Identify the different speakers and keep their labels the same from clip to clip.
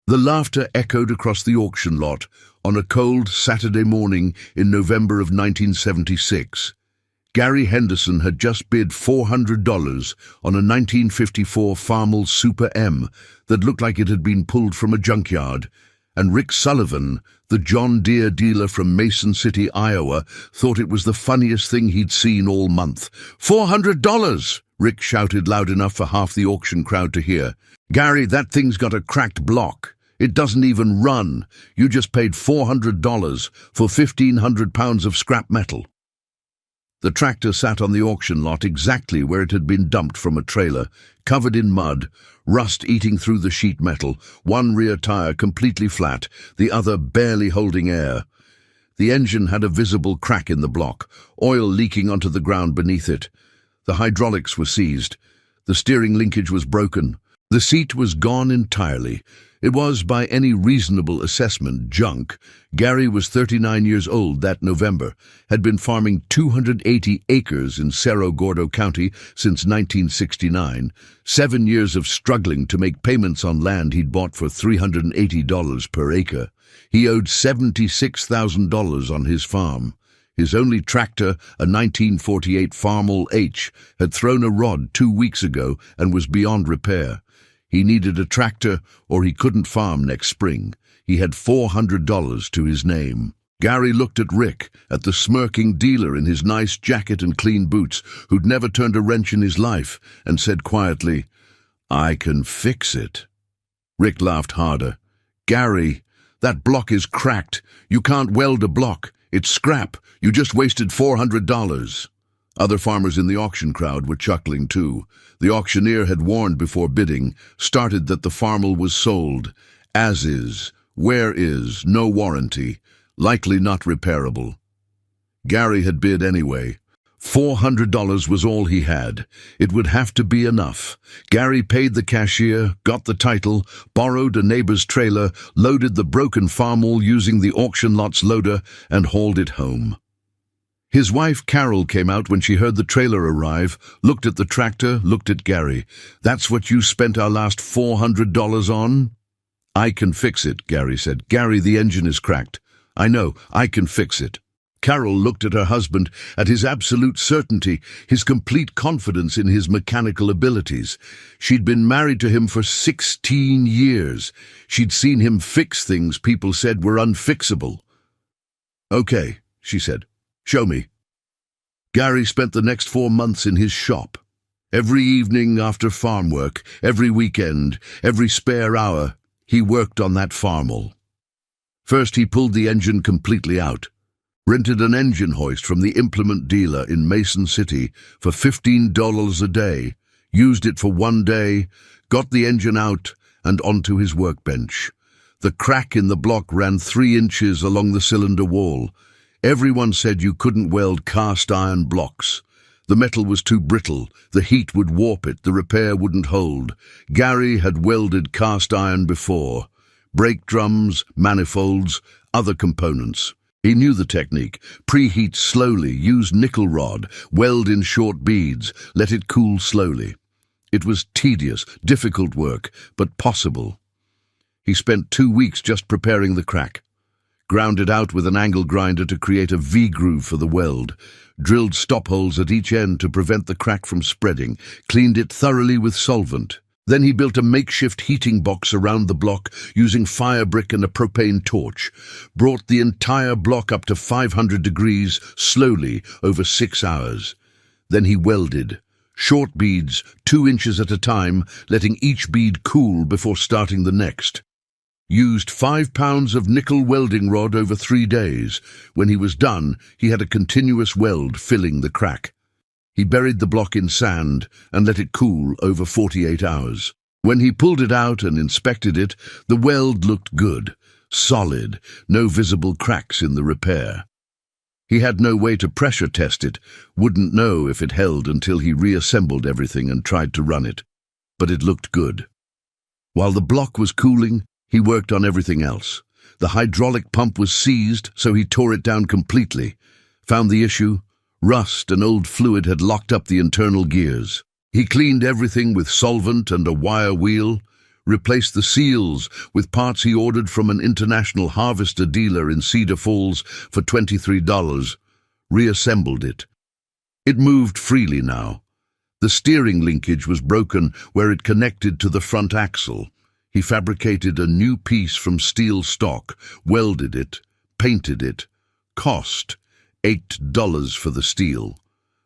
Speaker 1: The laughter echoed across the auction lot on a cold Saturday morning in November of 1976. Gary Henderson had just bid $400 on a 1954 Farmall Super M that looked like it had been pulled from a junkyard, and Rick Sullivan, the John Deere dealer from Mason City, Iowa, thought it was the funniest thing he'd seen all month. $400! Rick shouted loud enough for half the auction crowd to hear. Gary, that thing's got a cracked block. It doesn't even run. You just paid $400 for 1,500 pounds of scrap metal. The tractor sat on the auction lot exactly where it had been dumped from a trailer, covered in mud, rust eating through the sheet metal, one rear tire completely flat, the other barely holding air. The engine had a visible crack in the block, oil leaking onto the ground beneath it. The hydraulics were seized. The steering linkage was broken. The seat was gone entirely. It was, by any reasonable assessment, junk. Gary was 39 years old that November, had been farming 280 acres in Cerro Gordo County since 1969, 7 years of struggling to make payments on land he'd bought for $380 per acre. He owed $76,000 on his farm. His only tractor, a 1948 Farmall H, had thrown a rod 2 weeks ago and was beyond repair. He needed a tractor or he couldn't farm next spring. He had $400 to his name. Gary looked at Rick, at the smirking dealer in his nice jacket and clean boots, who'd never turned a wrench in his life, and said quietly, "I can fix it." Rick laughed harder. "Gary, that block is cracked. You can't weld a block. It's scrap. You just wasted $400. Other farmers in the auction crowd were chuckling too. The auctioneer had warned before bidding, started that the Farmall was sold. As is, where is, no warranty, likely not repairable. Gary had bid anyway. $400 was all he had. It would have to be enough. Gary paid the cashier, got the title, borrowed a neighbor's trailer, loaded the broken Farmall using the auction lot's loader, and hauled it home. His wife Carol came out when she heard the trailer arrive, looked at the tractor, looked at Gary. "That's what you spent our last $400 on?" "I can fix it," Gary said. "Gary, the engine is cracked." "I know, I can fix it." Carol looked at her husband, at his absolute certainty, his complete confidence in his mechanical abilities. She'd been married to him for 16 years. She'd seen him fix things people said were unfixable. "Okay," she said. "Show me." Gary spent the next 4 months in his shop. Every evening after farm work, every weekend, every spare hour, he worked on that Farmall. First he pulled the engine completely out, rented an engine hoist from the implement dealer in Mason City for $15 a day, used it for 1 day, got the engine out and onto his workbench. The crack in the block ran 3 inches along the cylinder wall. Everyone said you couldn't weld cast iron blocks. The metal was too brittle, the heat would warp it, the repair wouldn't hold. Gary had welded cast iron before. Brake drums, manifolds, other components. He knew the technique. Preheat slowly, use nickel rod, weld in short beads, let it cool slowly. It was tedious, difficult work, but possible. He spent 2 weeks just preparing the crack. Ground it out with an angle grinder to create a V-groove for the weld, drilled stop holes at each end to prevent the crack from spreading, cleaned it thoroughly with solvent. Then he built a makeshift heating box around the block using fire brick and a propane torch, brought the entire block up to 500 degrees slowly over 6 hours. Then he welded. Short beads, 2 inches at a time, letting each bead cool before starting the next. Used 5 pounds of nickel welding rod over 3 days. When he was done, he had a continuous weld filling the crack. He buried the block in sand and let it cool over 48 hours. When he pulled it out and inspected it, the weld looked good, solid, no visible cracks in the repair. He had no way to pressure test it, wouldn't know if it held until he reassembled everything and tried to run it. But it looked good. While the block was cooling, he worked on everything else. The hydraulic pump was seized, so he tore it down completely. Found the issue. Rust and old fluid had locked up the internal gears. He cleaned everything with solvent and a wire wheel, replaced the seals with parts he ordered from an international harvester dealer in Cedar Falls for $23, reassembled it. It moved freely now. The steering linkage was broken where it connected to the front axle. He fabricated a new piece from steel stock, welded it, painted it. Cost $8 for the steel.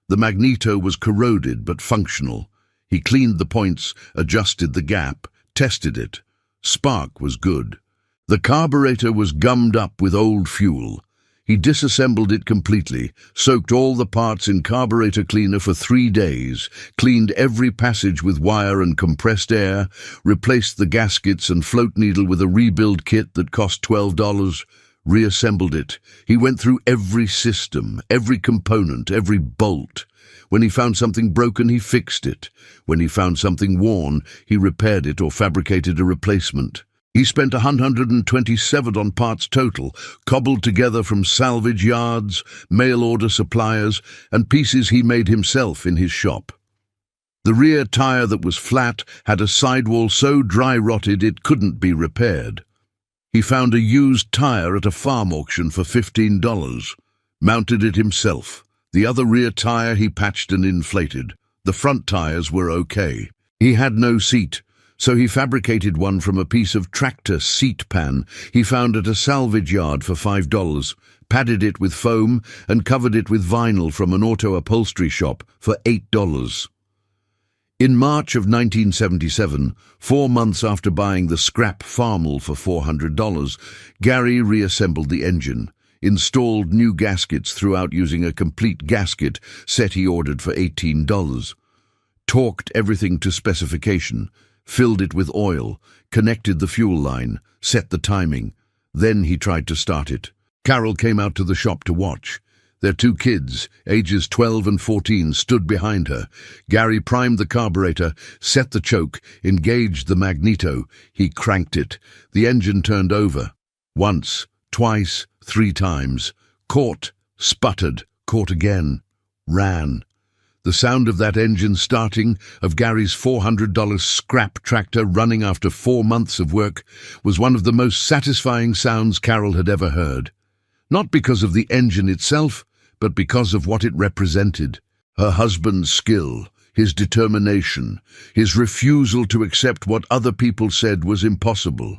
Speaker 1: The magneto was corroded but functional. He cleaned the points, adjusted the gap, tested it. Spark was good. The carburetor was gummed up with old fuel. He disassembled it completely, soaked all the parts in carburetor cleaner for 3 days, cleaned every passage with wire and compressed air, replaced the gaskets and float needle with a rebuild kit that cost $12, reassembled it. He went through every system, every component, every bolt. When he found something broken, he fixed it. When he found something worn, he repaired it or fabricated a replacement. He spent $127 on parts total, cobbled together from salvage yards, mail-order suppliers, and pieces he made himself in his shop. The rear tire that was flat had a sidewall so dry-rotted it couldn't be repaired. He found a used tire at a farm auction for $15, mounted it himself. The other rear tire he patched and inflated. The front tires were okay. He had no seat, so he fabricated one from a piece of tractor seat pan he found at a salvage yard for $5, padded it with foam and covered it with vinyl from an auto upholstery shop for $8. In March of 1977, 4 months after buying the scrap Farmall for $400, Gary reassembled the engine, installed new gaskets throughout using a complete gasket set he ordered for $18, torqued everything to specification, filled it with oil, connected the fuel line, set the timing. Then he tried to start it. Carol came out to the shop to watch. Their 2 kids, ages 12 and 14, stood behind her. Gary primed the carburetor, set the choke, engaged the magneto. He cranked it. The engine turned over. Once, twice, 3 times. Caught, sputtered, caught again. Ran. The sound of that engine starting, of Gary's $400 scrap tractor running after 4 months of work, was one of the most satisfying sounds Carol had ever heard. Not because of the engine itself, but because of what it represented. Her husband's skill, his determination, his refusal to accept what other people said was impossible.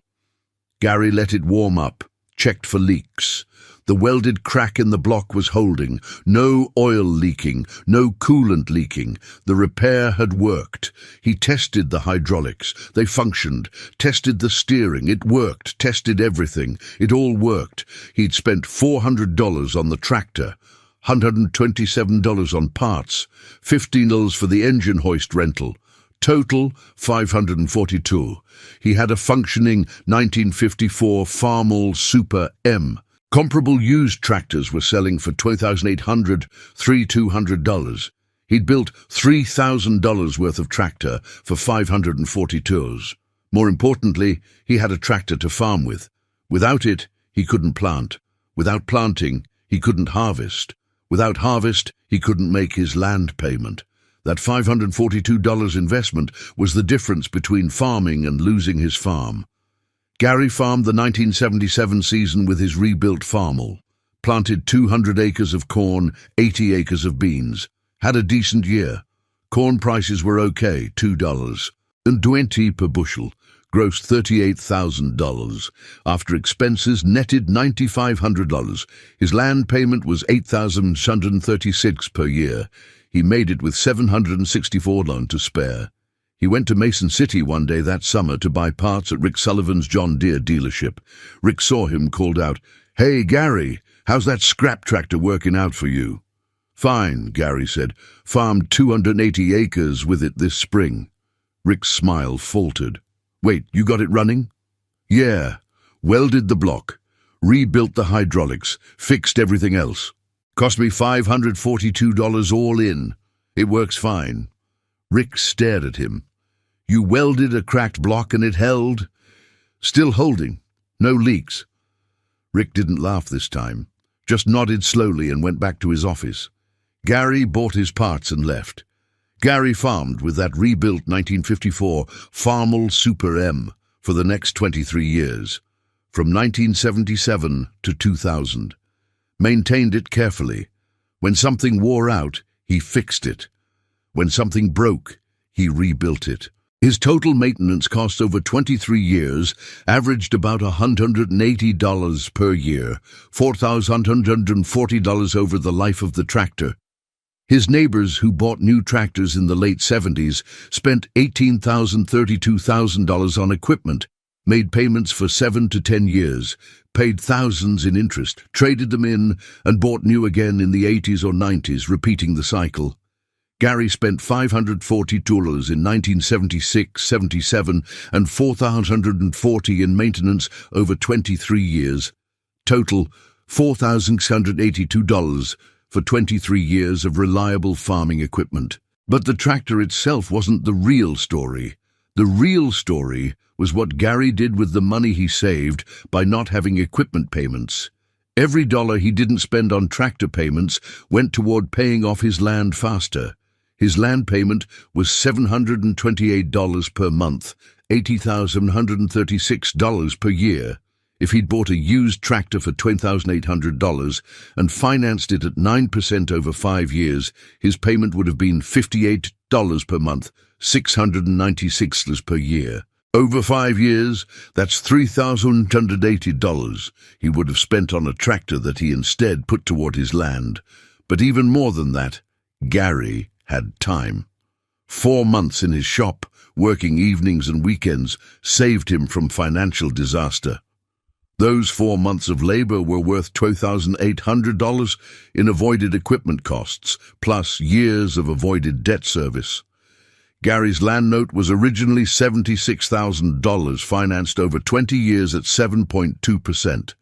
Speaker 1: Gary let it warm up, checked for leaks. The welded crack in the block was holding, no oil leaking, no coolant leaking. The repair had worked. He tested the hydraulics. They functioned. Tested the steering. It worked. Tested everything. It all worked. He'd spent $400 on the tractor, $127 on parts, $15 for the engine hoist rental. Total, $542. He had a functioning 1954 Farmall Super M. Comparable used tractors were selling for $2,800, $3,200. He'd built $3,000 worth of tractor for $542. More importantly, he had a tractor to farm with. Without it, he couldn't plant. Without planting, he couldn't harvest. Without harvest, he couldn't make his land payment. That $542 investment was the difference between farming and losing his farm. Gary farmed the 1977 season with his rebuilt Farmall, planted 200 acres of corn, 80 acres of beans, had a decent year. Corn prices were okay, $2.20 per bushel, grossed $38,000. After expenses, netted $9,500. His land payment was $8,636 per year. He made it with $764 to spare. He went to Mason City one day that summer to buy parts at Rick Sullivan's John Deere dealership. Rick saw him, called out, "Hey, Gary, how's that scrap tractor working out for you?" "Fine," Gary said. "Farmed 280 acres with it this spring." Rick's smile faltered. "Wait, you got it running?" "Yeah. Welded the block, rebuilt the hydraulics, fixed everything else. Cost me $542 all in. It works fine." Rick stared at him. "You welded a cracked block and it held?" "Still holding. No leaks." Rick didn't laugh this time, just nodded slowly and went back to his office. Gary bought his parts and left. Gary farmed with that rebuilt 1954 Farmall Super M for the next 23 years, from 1977 to 2000. Maintained it carefully. When something wore out, he fixed it. When something broke, he rebuilt it. His total maintenance cost over 23 years averaged about $180 per year, $4,140 over the life of the tractor. His neighbors who bought new tractors in the late 70s spent $18,000, $32,000 on equipment, made payments for 7 to 10 years, paid thousands in interest, traded them in, and bought new again in the 80s or 90s, repeating the cycle. Gary spent $540 in 1976, 77, and $4,140 in maintenance over 23 years. Total, $4,682 for 23 years of reliable farming equipment. But the tractor itself wasn't the real story. The real story was what Gary did with the money he saved by not having equipment payments. Every dollar he didn't spend on tractor payments went toward paying off his land faster. His land payment was $728 per month, $80,136 per year. If he'd bought a used tractor for $10,800 and financed it at 9% over 5 years, his payment would have been $58 per month, $696 per year. Over 5 years, that's $3,180 he would have spent on a tractor that he instead put toward his land. But even more than that, Gary had time. 4 months in his shop, working evenings and weekends, saved him from financial disaster. Those 4 months of labor were worth $12,800 in avoided equipment costs, plus years of avoided debt service. Gary's land note was originally $76,000, financed over 20 years at 7.2%.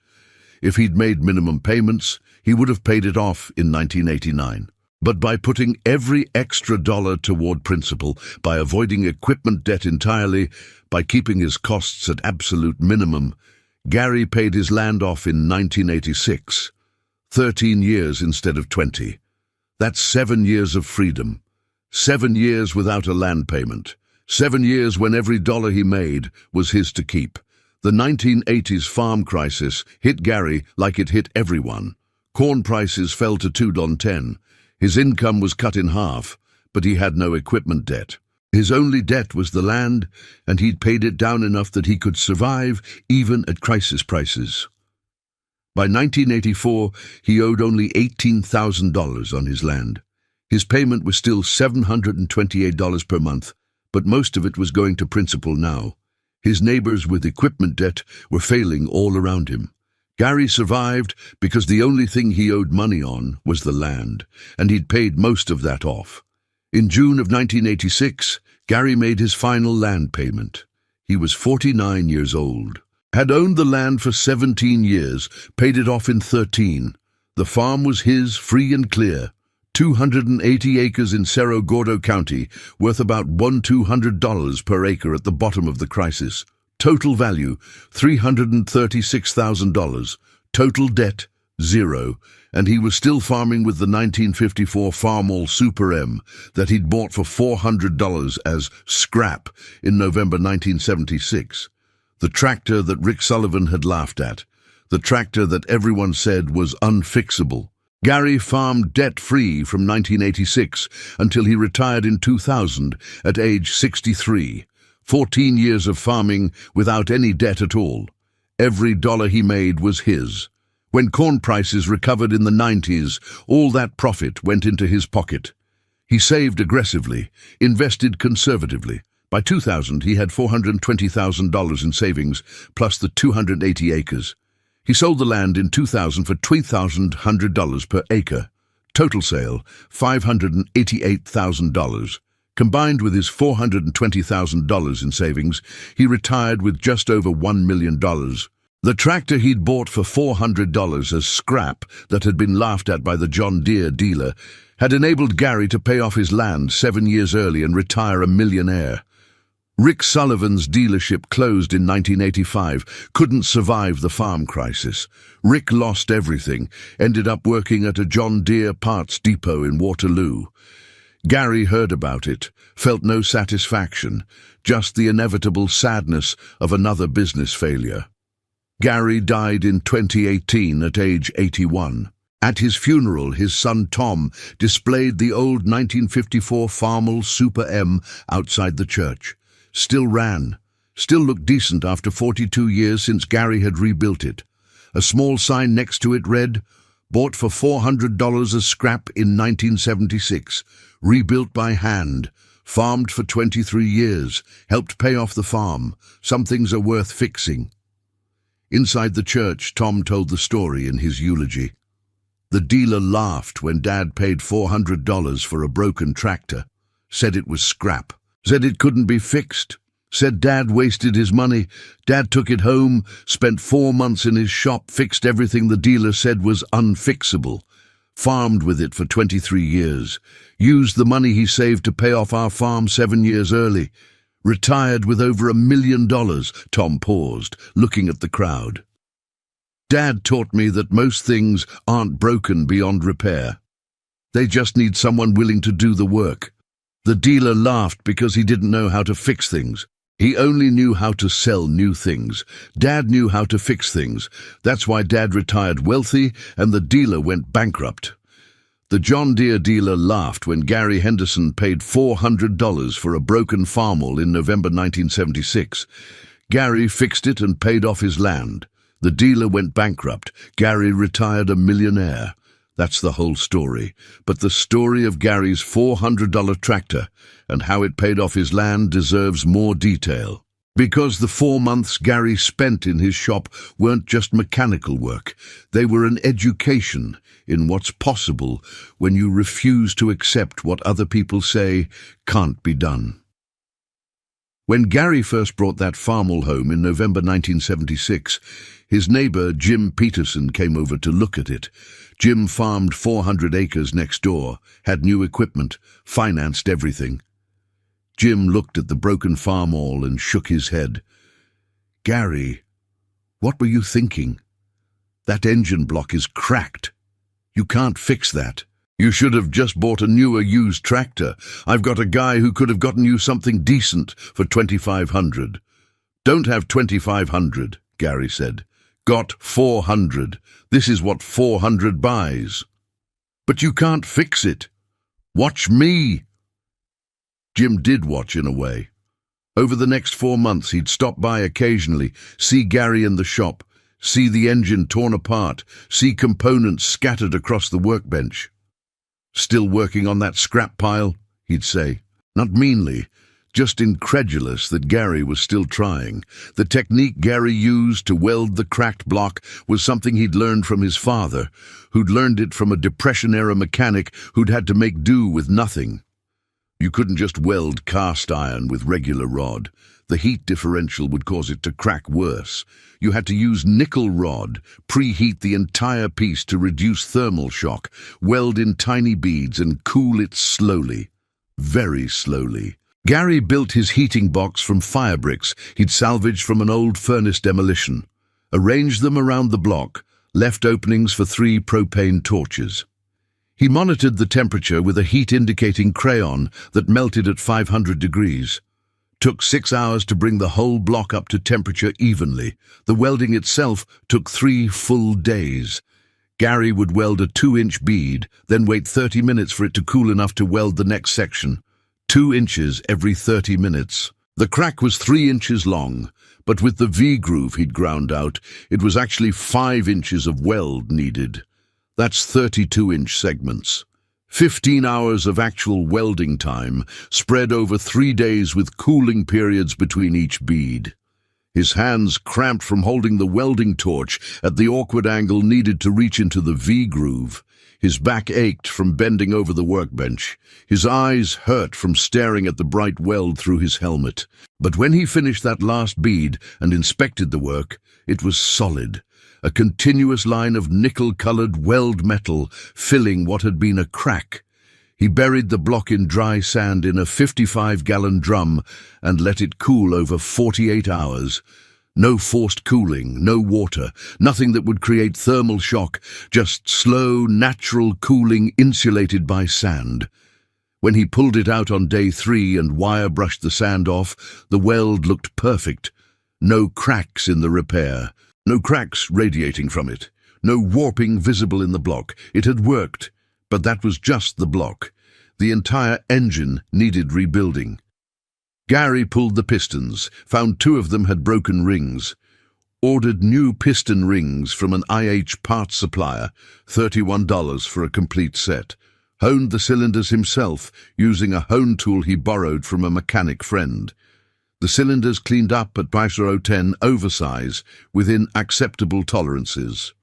Speaker 1: If he'd made minimum payments, he would have paid it off in 1989. But by putting every extra dollar toward principal, by avoiding equipment debt entirely, by keeping his costs at absolute minimum, Gary paid his land off in 1986. 13 years instead of 20. That's 7 years of freedom. 7 years without a land payment. 7 years when every dollar he made was his to keep. The 1980s farm crisis hit Gary like it hit everyone. Corn prices fell to $2.10. His income was cut in half, but he had no equipment debt. His only debt was the land, and he'd paid it down enough that he could survive even at crisis prices. By 1984, he owed only $18,000 on his land. His payment was still $728 per month, but most of it was going to principal now. His neighbors with equipment debt were failing all around him. Gary survived because the only thing he owed money on was the land, and he'd paid most of that off. In June of 1986, Gary made his final land payment. He was 49 years old, had owned the land for 17 years, paid it off in 13. The farm was his, free and clear. 280 acres in Cerro Gordo County, worth about $1,200 per acre at the bottom of the crisis. Total value, $336,000. Total debt, $0. And he was still farming with the 1954 Farmall Super M that he'd bought for $400 as scrap in November 1976. The tractor that Rick Sullivan had laughed at. The tractor that everyone said was unfixable. Gary farmed debt-free from 1986 until he retired in 2000 at age 63. 14 years of farming without any debt at all. Every dollar he made was his. When corn prices recovered in the 90s, all that profit went into his pocket. He saved aggressively, invested conservatively. By 2000, he had $420,000 in savings, plus the 280 acres. He sold the land in 2000 for $2,100 per acre. Total sale, $588,000. Combined with his $420,000 in savings, he retired with just over $1 million. The tractor he'd bought for $400 as scrap that had been laughed at by the John Deere dealer had enabled Gary to pay off his land 7 years early and retire a millionaire. Rick Sullivan's dealership closed in 1985, couldn't survive the farm crisis. Rick lost everything, ended up working at a John Deere parts depot in Waterloo. Gary heard about it, felt no satisfaction, just the inevitable sadness of another business failure. Gary died in 2018 at age 81. At his funeral, his son Tom displayed the old 1954 Farmall Super M outside the church. Still ran, still looked decent after 42 years since Gary had rebuilt it. A small sign next to it read, "Bought for $400 a scrap in 1976, rebuilt by hand, farmed for 23 years, helped pay off the farm. Some things are worth fixing." Inside the church, Tom told the story in his eulogy. The dealer laughed when Dad paid $400 for a broken tractor, said it was scrap, said it couldn't be fixed, said Dad wasted his money. Dad took it home, spent 4 months in his shop, fixed everything the dealer said was unfixable, farmed with it for 23 years, used the money he saved to pay off our farm 7 years early, retired with over $1 million. Tom paused, looking at the crowd. Dad taught me that most things aren't broken beyond repair. They just need someone willing to do the work. The dealer laughed because he didn't know how to fix things. He only knew how to sell new things. Dad knew how to fix things. That's why Dad retired wealthy and the dealer went bankrupt. The John Deere dealer laughed when Gary Henderson paid $400 for a broken Farmall in November 1976. Gary fixed it and paid off his land. The dealer went bankrupt. Gary retired a millionaire. That's the whole story. But the story of Gary's $400 tractor and how it paid off his land deserves more detail. Because the 4 months Gary spent in his shop weren't just mechanical work. They were an education in what's possible when you refuse to accept what other people say can't be done. When Gary first brought that Farmall home in November 1976, his neighbor Jim Peterson came over to look at it. Jim farmed 400 acres next door, had new equipment, financed everything. Jim looked at the broken Farmall and shook his head. "Gary, what were you thinking? That engine block is cracked. You can't fix that. You should have just bought a newer used tractor. I've got a guy who could have gotten you something decent for $2,500. "Don't have $2,500, Gary said. "Got 400. This is what 400 buys." "But you can't fix it. Watch me." Jim did watch in a way. Over the next 4 months he'd stop by occasionally, see Gary in the shop, see the engine torn apart, see components scattered across the workbench. "Still working on that scrap pile?" he'd say, not meanly, just incredulous that Gary was still trying. The technique Gary used to weld the cracked block was something he'd learned from his father, who'd learned it from a Depression-era mechanic who'd had to make do with nothing. You couldn't just weld cast iron with regular rod. The heat differential would cause it to crack worse. You had to use nickel rod, preheat the entire piece to reduce thermal shock, weld in tiny beads and cool it slowly, very slowly. Gary built his heating box from fire bricks he'd salvaged from an old furnace demolition, arranged them around the block, left openings for 3 propane torches. He monitored the temperature with a heat-indicating crayon that melted at 500 degrees. Took 6 hours to bring the whole block up to temperature evenly. The welding itself took 3 full days. Gary would weld a 2-inch bead, then wait 30 minutes for it to cool enough to weld the next section. 2 inches every 30 minutes. The crack was 3 inches long, but with the V-groove he'd ground out, it was actually 5 inches of weld needed. That's 32-inch segments. 15 hours of actual welding time, spread over 3 days with cooling periods between each bead. His hands cramped from holding the welding torch at the awkward angle needed to reach into the V-groove. His back ached from bending over the workbench. His eyes hurt from staring at the bright weld through his helmet. But when he finished that last bead and inspected the work, it was solid. A continuous line of nickel-colored weld metal filling what had been a crack. He buried the block in dry sand in a 55-gallon drum and let it cool over 48 hours. No forced cooling, no water, nothing that would create thermal shock, just slow, natural cooling insulated by sand. When he pulled it out on day 3 and wire brushed the sand off, the weld looked perfect. No cracks in the repair, no cracks radiating from it, no warping visible in the block. It had worked, but that was just the block. The entire engine needed rebuilding. Gary pulled the pistons, found 2 of them had broken rings, ordered new piston rings from an IH parts supplier, $31 for a complete set, honed the cylinders himself using a hone tool he borrowed from a mechanic friend. The cylinders cleaned up at Bicer 010 oversize within acceptable tolerances.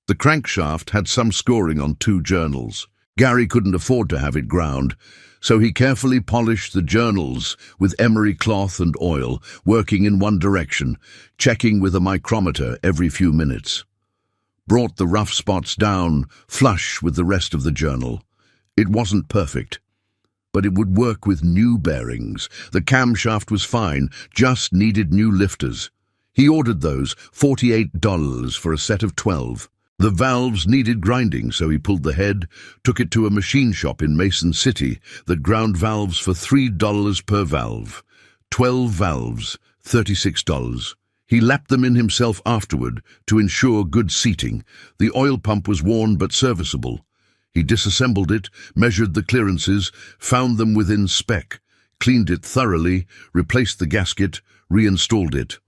Speaker 1: The crankshaft had some scoring on 2 journals. Gary couldn't afford to have it ground, so he carefully polished the journals with emery cloth and oil, working in one direction, checking with a micrometer every few minutes. Brought the rough spots down, flush with the rest of the journal. It wasn't perfect, but it would work with new bearings. The camshaft was fine, just needed new lifters. He ordered those, $48 for a set of 12. The valves needed grinding, so he pulled the head, took it to a machine shop in Mason City that ground valves for $3 per valve. 12 valves, $36. He lapped them in himself afterward to ensure good seating. The oil pump was worn but serviceable. He disassembled it, measured the clearances, found them within spec, cleaned it thoroughly, replaced the gasket, reinstalled it.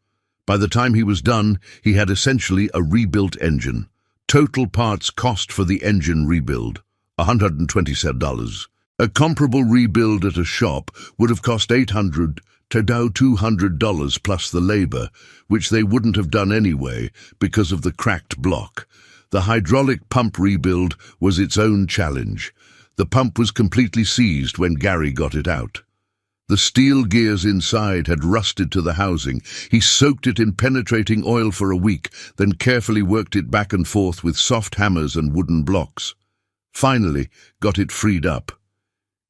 Speaker 1: By the time he was done, he had essentially a rebuilt engine. Total parts cost for the engine rebuild, $127. A comparable rebuild at a shop would have cost $800 to $200 plus the labor, which they wouldn't have done anyway because of the cracked block. The hydraulic pump rebuild was its own challenge. The pump was completely seized when Gary got it out. The steel gears inside had rusted to the housing. He soaked it in penetrating oil for a week, then carefully worked it back and forth with soft hammers and wooden blocks. Finally, got it freed up.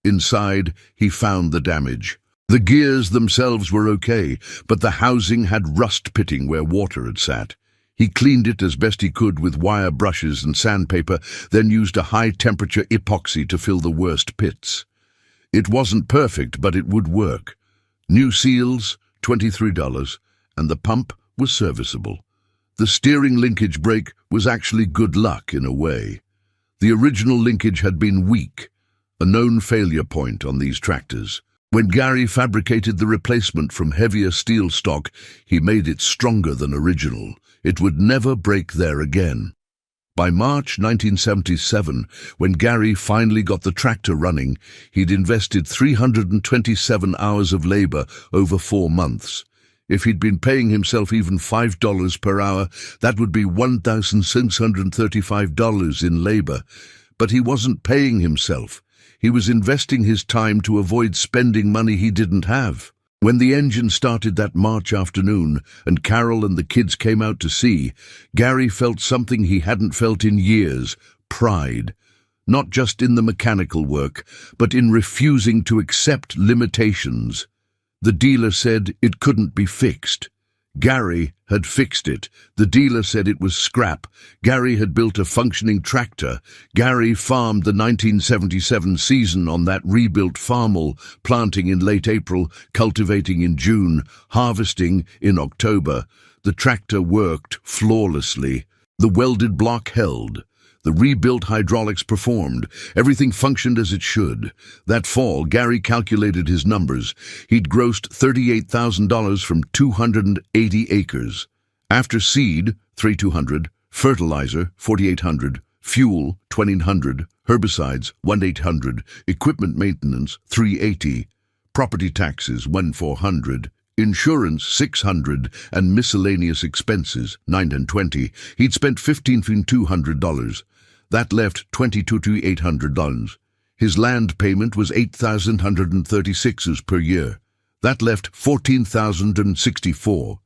Speaker 1: Inside, he found the damage. The gears themselves were okay, but the housing had rust pitting where water had sat. He cleaned it as best he could with wire brushes and sandpaper, then used a high-temperature epoxy to fill the worst pits. It wasn't perfect, but it would work. New seals, $23, and the pump was serviceable. The steering linkage brake was actually good luck in a way. The original linkage had been weak, a known failure point on these tractors. When Gary fabricated the replacement from heavier steel stock, he made it stronger than original. It would never break there again. By March 1977, when Gary finally got the tractor running, he'd invested 327 hours of labor over 4 months. If he'd been paying himself even $5 per hour, that would be $1,635 in labor. But he wasn't paying himself. He was investing his time to avoid spending money he didn't have. When the engine started that March afternoon and Carol and the kids came out to see, Gary felt something he hadn't felt in years: pride. Not just in the mechanical work, but in refusing to accept limitations. The dealer said it couldn't be fixed. Gary had fixed it. The dealer said it was scrap. Gary had built a functioning tractor. Gary farmed the 1977 season on that rebuilt Farmall, planting in late April, cultivating in June, harvesting in October. The tractor worked flawlessly. The welded block held. The rebuilt hydraulics performed. Everything functioned as it should. That fall, Gary calculated his numbers. He'd grossed $38,000 from 280 acres. After seed, $3,200, fertilizer, $4,800, fuel, $2,900, herbicides, $1,800, equipment maintenance, $380, property taxes, $1,400, insurance, $600, and miscellaneous expenses, $920. He'd spent $15,200. That left $22,800. His land payment was $8,136 per year. That left $14,064.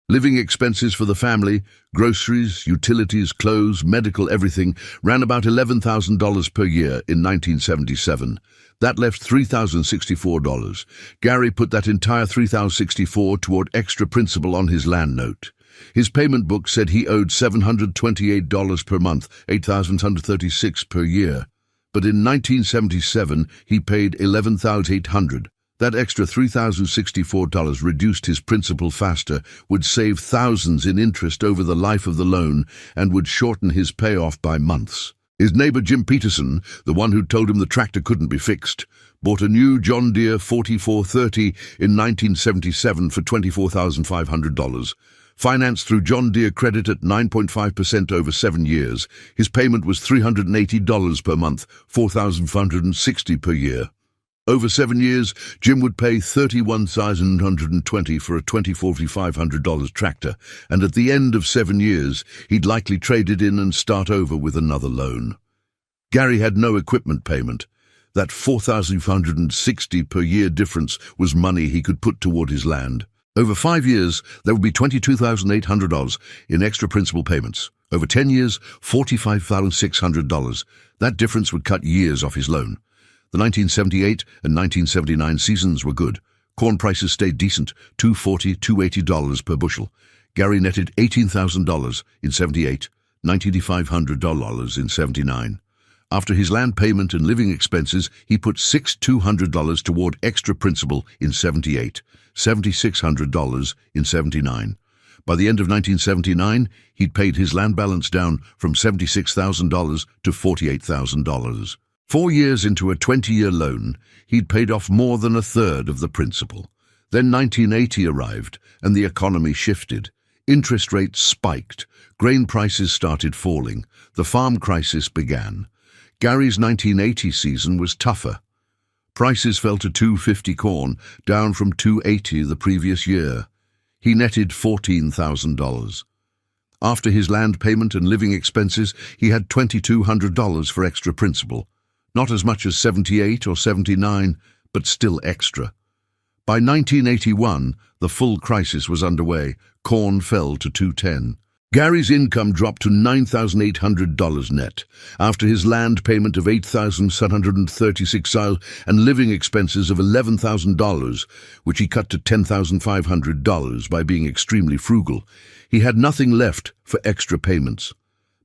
Speaker 1: Living expenses for the family, groceries, utilities, clothes, medical, everything, ran about $11,000 per year in 1977. That left $3,064. Gary put that entire $3,064 toward extra principal on his land note. His payment book said he owed $728 per month, $8,136 per year. But in 1977, he paid $11,800. That extra $3,064 reduced his principal faster, would save thousands in interest over the life of the loan, and would shorten his payoff by months. His neighbor Jim Peterson, the one who told him the tractor couldn't be fixed, bought a new John Deere 4430 in 1977 for $24,500. Financed through John Deere Credit at 9.5% over 7 years, his payment was $380 per month, $4,560 per year. Over 7 years, Jim would pay $31,120 for a $24,500 tractor, and at the end of 7 years, he'd likely trade it in and start over with another loan. Gary had no equipment payment. That $4,560 per year difference was money he could put toward his land. Over 5 years, there would be $22,800 in extra principal payments. Over 10 years, $45,600. That difference would cut years off his loan. The 1978 and 1979 seasons were good. Corn prices stayed decent, $240, $280 per bushel. Gary netted $18,000 in 78, $9,500 in 79. After his land payment and living expenses, he put $6,200 toward extra principal in 78, $7,600 in 79. By the end of 1979, he'd paid his land balance down from $76,000 to $48,000. 4 years into a 20-year loan, he'd paid off more than a third of the principal. Then 1980 arrived, and the economy shifted. Interest rates spiked. Grain prices started falling. The farm crisis began. Gary's 1980 season was tougher. Prices fell to $250 corn, down from $280 the previous year. He netted $14,000. After his land payment and living expenses, he had $2,200 for extra principal. Not as much as 78 or 79, but still extra. By 1981, the full crisis was underway. Corn fell to $210. Gary's income dropped to $9,800 net, after his land payment of $8,736 and living expenses of $11,000, which he cut to $10,500 by being extremely frugal. He had nothing left for extra payments.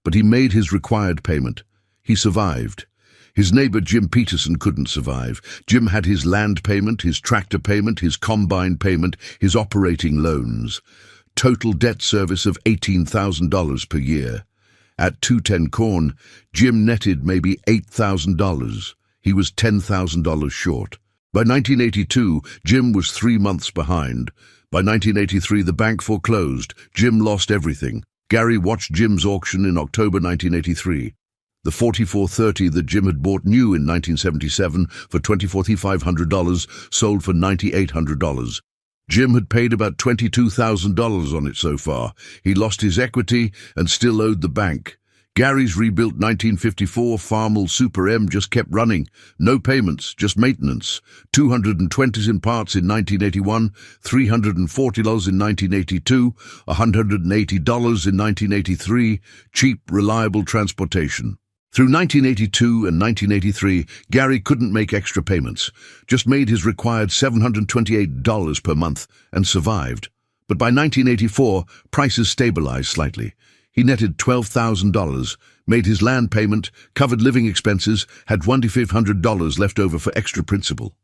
Speaker 1: But he made his required payment. He survived. His neighbor Jim Peterson couldn't survive. Jim had his land payment, his tractor payment, his combine payment, his operating loans. Total debt service of $18,000 per year. At $210 corn, Jim netted maybe $8,000. He was $10,000 short. By 1982, Jim was 3 months behind. By 1983, the bank foreclosed. Jim lost everything. Gary watched Jim's auction in October 1983. The 4430 that Jim had bought new in 1977 for $24,500 sold for $9,800. Jim had paid about $22,000 on it so far. He lost his equity and still owed the bank. Gary's rebuilt 1954 Farmall Super M just kept running. No payments, just maintenance. 220s in parts in 1981, $340 in 1982, $180 in 1983. Cheap, reliable transportation. Through 1982 and 1983, Gary couldn't make extra payments, just made his required $728 per month and survived. But by 1984, prices stabilized slightly. He netted $12,000, made his land payment, covered living expenses, had $2,500 left over for extra principal.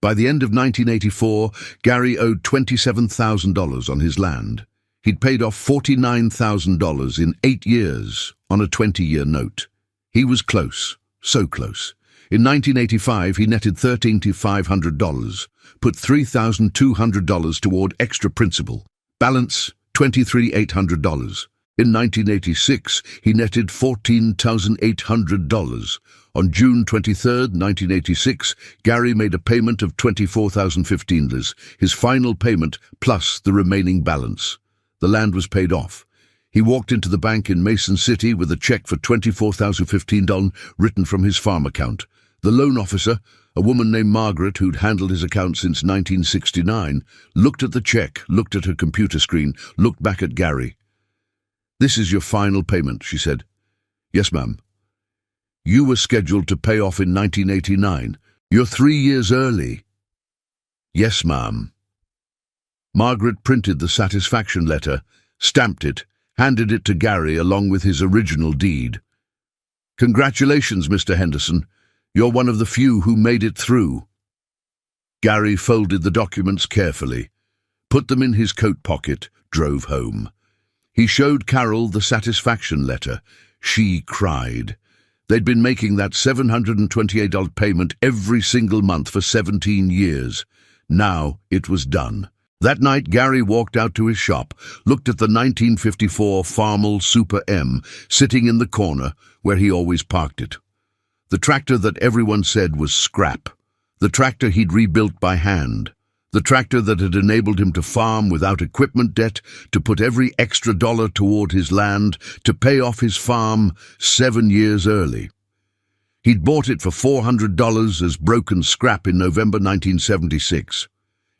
Speaker 1: By the end of 1984, Gary owed $27,000 on his land. He'd paid off $49,000 in 8 years on a 20-year note. He was close, so close. In 1985, he netted $13,500, put $3,200 toward extra principal. Balance, $23,800. In 1986, he netted $14,800. On June 23, 1986, Gary made a payment of $24,015, his final payment plus the remaining balance. The land was paid off. He walked into the bank in Mason City with a check for $24,015 written from his farm account. The loan officer, a woman named Margaret who'd handled his account since 1969, looked at the check, looked at her computer screen, looked back at Gary. "This is your final payment," she said. "Yes, ma'am." "You were scheduled to pay off in 1989. You're 3 years early." "Yes, ma'am." Margaret printed the satisfaction letter, stamped it, handed it to Gary along with his original deed. "Congratulations, Mr. Henderson. You're one of the few who made it through." Gary folded the documents carefully, put them in his coat pocket, drove home. He showed Carol the satisfaction letter. She cried. They'd been making that $728 payment every single month for 17 years. Now it was done. That night, Gary walked out to his shop, looked at the 1954 Farmall Super M sitting in the corner where he always parked it. The tractor that everyone said was scrap. The tractor he'd rebuilt by hand. The tractor that had enabled him to farm without equipment debt, to put every extra dollar toward his land, to pay off his farm 7 years early. He'd bought it for $400 as broken scrap in November 1976.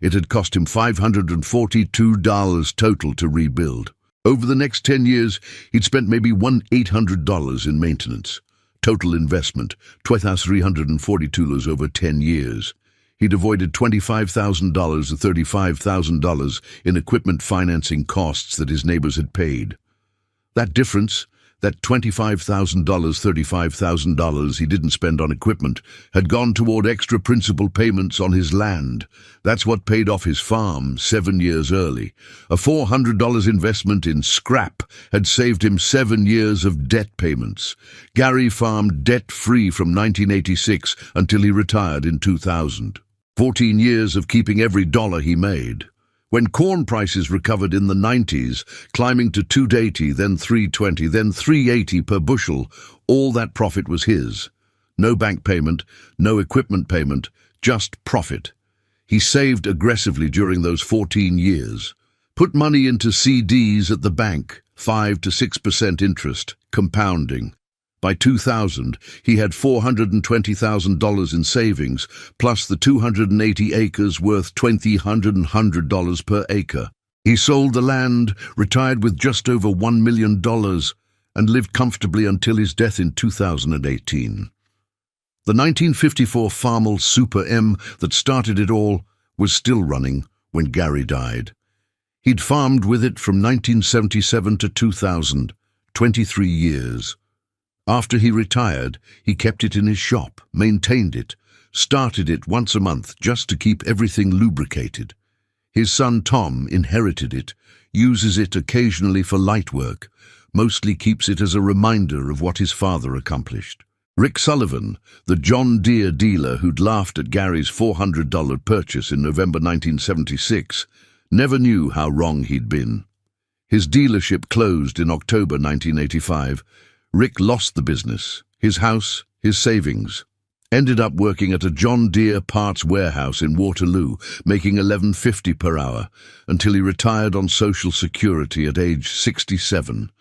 Speaker 1: It had cost him $542 total to rebuild. Over the next 10 years, he'd spent maybe $1,800 in maintenance. Total investment, $2,342 over 10 years. He'd avoided $25,000 and $35,000 in equipment financing costs that his neighbors had paid. That difference, that $25,000, $35,000 he didn't spend on equipment, had gone toward extra principal payments on his land. That's what paid off his farm 7 years early. A $400 investment in scrap had saved him 7 years of debt payments. Gary farmed debt-free from 1986 until he retired in 2000. 14 years of keeping every dollar he made. When corn prices recovered in the 90s, climbing to $2.80, then $3.20, then $3.80 per bushel, all that profit was his. No bank payment, no equipment payment, just profit. He saved aggressively during those 14 years. Put money into CDs at the bank, 5 to 6% interest, compounding. By 2000, he had $420,000 in savings, plus the 280 acres worth $2,100 per acre. He sold the land, retired with just over $1 million, and lived comfortably until his death in 2018. The 1954 Farmall Super M that started it all was still running when Gary died. He'd farmed with it from 1977 to 2000, 23 years. After he retired, he kept it in his shop, maintained it, started it once a month just to keep everything lubricated. His son Tom inherited it, uses it occasionally for light work, mostly keeps it as a reminder of what his father accomplished. Rick Sullivan, the John Deere dealer who'd laughed at Gary's $400 purchase in November 1976, never knew how wrong he'd been. His dealership closed in October 1985. Rick lost the business, his house, his savings. Ended up working at a John Deere parts warehouse in Waterloo, making $11.50 per hour, until he retired on Social Security at age 67.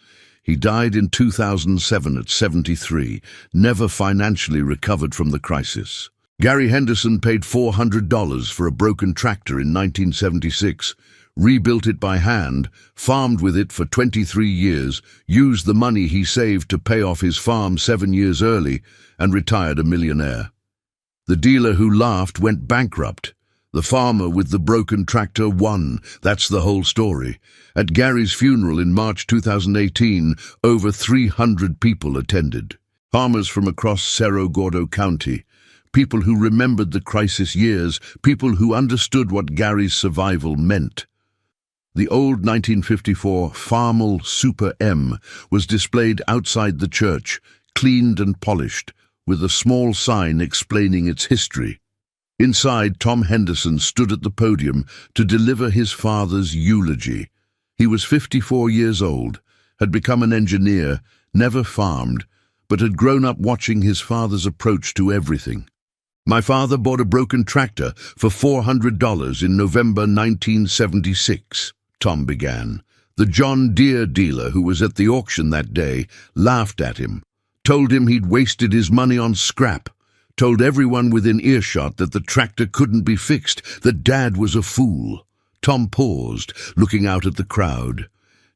Speaker 1: He died in 2007 at 73, never financially recovered from the crisis. Gary Henderson paid $400 for a broken tractor in 1976, rebuilt it by hand, farmed with it for 23 years, used the money he saved to pay off his farm 7 years early, and retired a millionaire. The dealer who laughed went bankrupt. The farmer with the broken tractor won. That's the whole story. At Gary's funeral in March 2018, over 300 people attended. Farmers from across Cerro Gordo County. People who remembered the crisis years. People who understood what Gary's survival meant. The old 1954 Farmall Super M was displayed outside the church, cleaned and polished, with a small sign explaining its history. Inside, Tom Henderson stood at the podium to deliver his father's eulogy. He was 54 years old, had become an engineer, never farmed, but had grown up watching his father's approach to everything. My father bought a broken tractor for $400 in November 1976. Tom began. The John Deere dealer who was at the auction that day laughed at him, told him he'd wasted his money on scrap, told everyone within earshot that the tractor couldn't be fixed, that Dad was a fool. Tom paused, looking out at the crowd.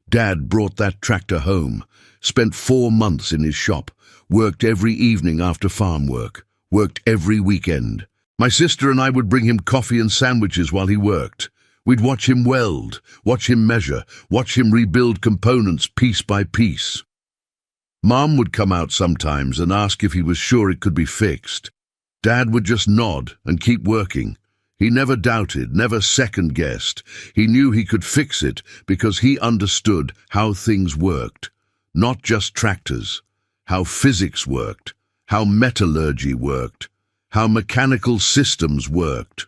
Speaker 1: Dad brought that tractor home, spent 4 months in his shop, worked every evening after farm work, worked every weekend. My sister and I would bring him coffee and sandwiches while he worked. We'd watch him weld, watch him measure, watch him rebuild components piece by piece. Mom would come out sometimes and ask if he was sure it could be fixed. Dad would just nod and keep working. He never doubted, never second-guessed. He knew he could fix it because he understood how things worked. Not just tractors. How physics worked. How metallurgy worked. How mechanical systems worked.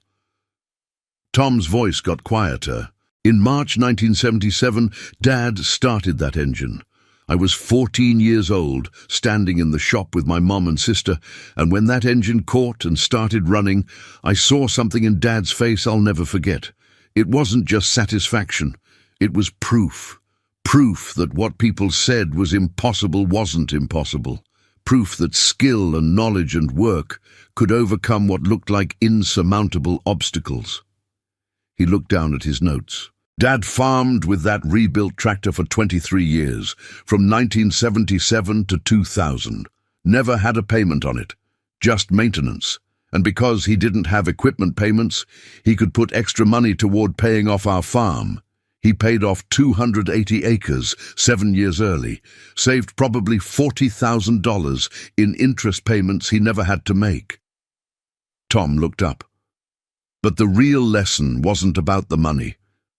Speaker 1: Tom's voice got quieter. In March 1977, Dad started that engine. I was 14 years old, standing in the shop with my mom and sister, and when that engine caught and started running, I saw something in Dad's face I'll never forget. It wasn't just satisfaction. It was proof. Proof that what people said was impossible wasn't impossible. Proof that skill and knowledge and work could overcome what looked like insurmountable obstacles. He looked down at his notes. Dad farmed with that rebuilt tractor for 23 years, from 1977 to 2000. Never had a payment on it, just maintenance. And because he didn't have equipment payments, he could put extra money toward paying off our farm. He paid off 280 acres 7 years early, saved probably $40,000 in interest payments he never had to make. Tom looked up. But the real lesson wasn't about the money.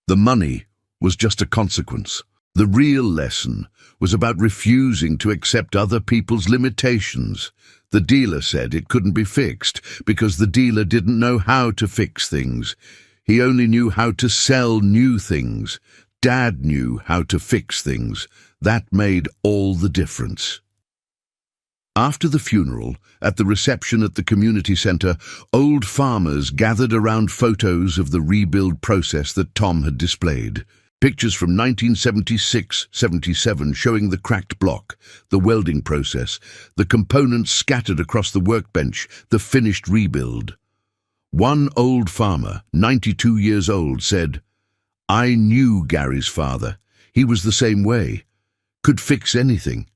Speaker 1: The money was just a consequence. The real lesson was about refusing to accept other people's limitations. The dealer said it couldn't be fixed because the dealer didn't know how to fix things. He only knew how to sell new things. Dad knew how to fix things. That made all the difference. After the funeral, at the reception at the community center, old farmers gathered around photos of the rebuild process that Tom had displayed. Pictures from 1976-77 showing the cracked block, the welding process, the components scattered across the workbench, the finished rebuild. One old farmer, 92 years old, said, "I knew Gary's father. He was the same way. Could fix anything."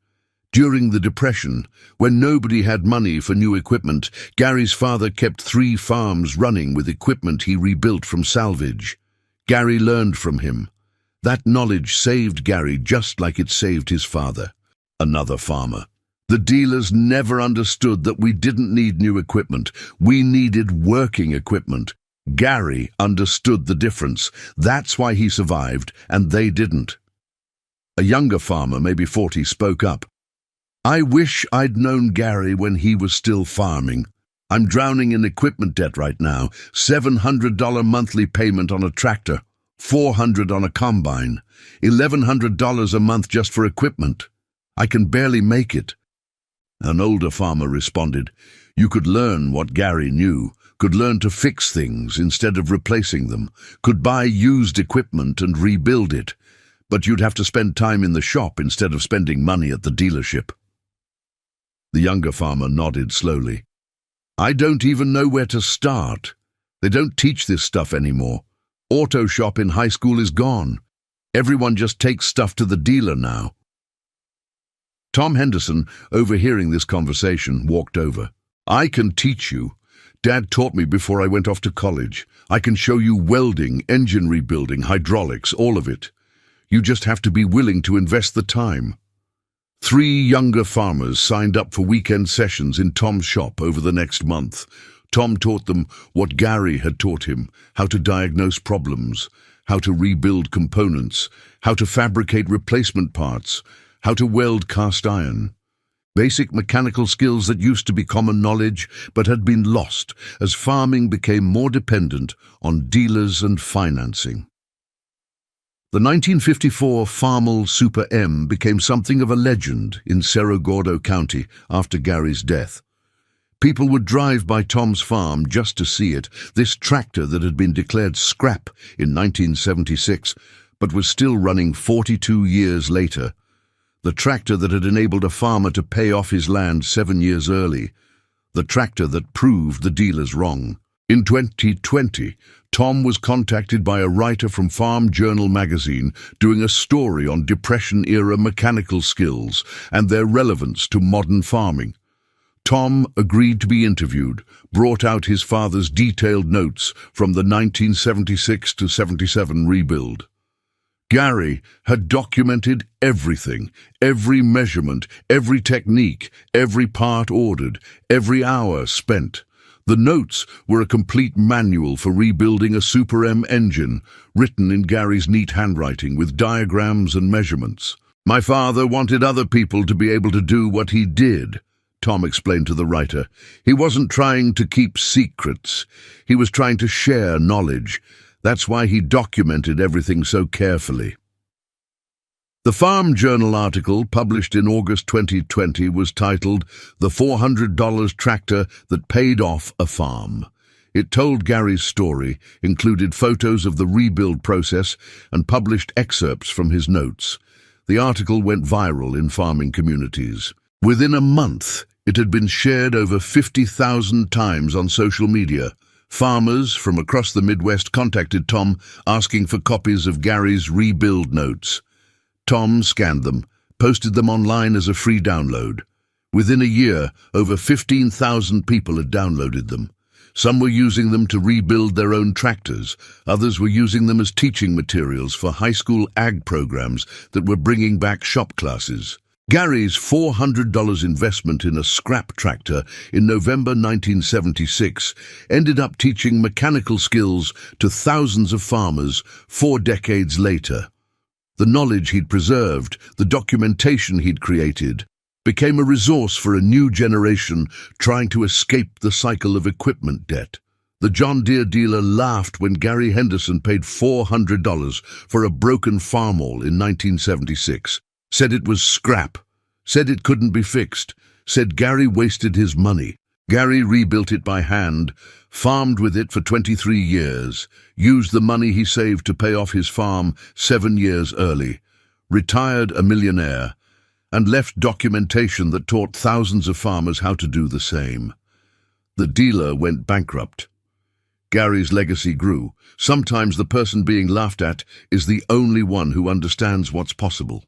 Speaker 1: During the Depression, when nobody had money for new equipment, Gary's father kept 3 farms running with equipment he rebuilt from salvage. Gary learned from him. That knowledge saved Gary just like it saved his father. Another farmer. The dealers never understood that we didn't need new equipment. We needed working equipment. Gary understood the difference. That's why he survived, and they didn't. A younger farmer, maybe 40, spoke up. "I wish I'd known Gary when he was still farming. I'm drowning in equipment debt right now. $700 monthly payment on a tractor, $400 on a combine, $1,100 a month just for equipment. I can barely make it." An older farmer responded, "You could learn what Gary knew, could learn to fix things instead of replacing them, could buy used equipment and rebuild it, but you'd have to spend time in the shop instead of spending money at the dealership." The younger farmer nodded slowly. "I don't even know where to start. They don't teach this stuff anymore. Auto shop in high school is gone. Everyone just takes stuff to the dealer now." Tom Henderson, overhearing this conversation, walked over. "I can teach you. Dad taught me before I went off to college. I can show you welding, engine rebuilding, hydraulics, all of it. You just have to be willing to invest the time." 3 younger farmers signed up for weekend sessions in Tom's shop over the next month. Tom taught them what Gary had taught him, how to diagnose problems, how to rebuild components, how to fabricate replacement parts, how to weld cast iron. Basic mechanical skills that used to be common knowledge but had been lost as farming became more dependent on dealers and financing. The 1954 Farmall Super M became something of a legend in Cerro Gordo County after Gary's death. People would drive by Tom's farm just to see it, this tractor that had been declared scrap in 1976, but was still running 42 years later. The tractor that had enabled a farmer to pay off his land 7 years early. The tractor that proved the dealers wrong. In 2020, Tom was contacted by a writer from Farm Journal magazine doing a story on Depression-era mechanical skills and their relevance to modern farming. Tom agreed to be interviewed, brought out his father's detailed notes from the 1976 to 77 rebuild. Gary had documented everything, every measurement, every technique, every part ordered, every hour spent. The notes were a complete manual for rebuilding a Super M engine, written in Gary's neat handwriting with diagrams and measurements. "My father wanted other people to be able to do what he did," Tom explained to the writer. "He wasn't trying to keep secrets. He was trying to share knowledge. That's why he documented everything so carefully." The Farm Journal article, published in August 2020, was titled "The $400 Tractor That Paid Off a Farm." It told Gary's story, included photos of the rebuild process, and published excerpts from his notes. The article went viral in farming communities. Within a month, it had been shared over 50,000 times on social media. Farmers from across the Midwest contacted Tom, asking for copies of Gary's rebuild notes. Tom scanned them, posted them online as a free download. Within a year, over 15,000 people had downloaded them. Some were using them to rebuild their own tractors. Others were using them as teaching materials for high school ag programs that were bringing back shop classes. Gary's $400 investment in a scrap tractor in November 1976 ended up teaching mechanical skills to thousands of farmers 4 decades later. The knowledge he'd preserved, the documentation he'd created, became a resource for a new generation trying to escape the cycle of equipment debt. The John Deere dealer laughed when Gary Henderson paid $400 for a broken Farmall in 1976, said it was scrap, said it couldn't be fixed, said Gary wasted his money. Gary rebuilt it by hand, farmed with it for 23 years, used the money he saved to pay off his farm 7 years early, retired a millionaire, and left documentation that taught thousands of farmers how to do the same. The dealer went bankrupt. Gary's legacy grew. Sometimes the person being laughed at is the only one who understands what's possible.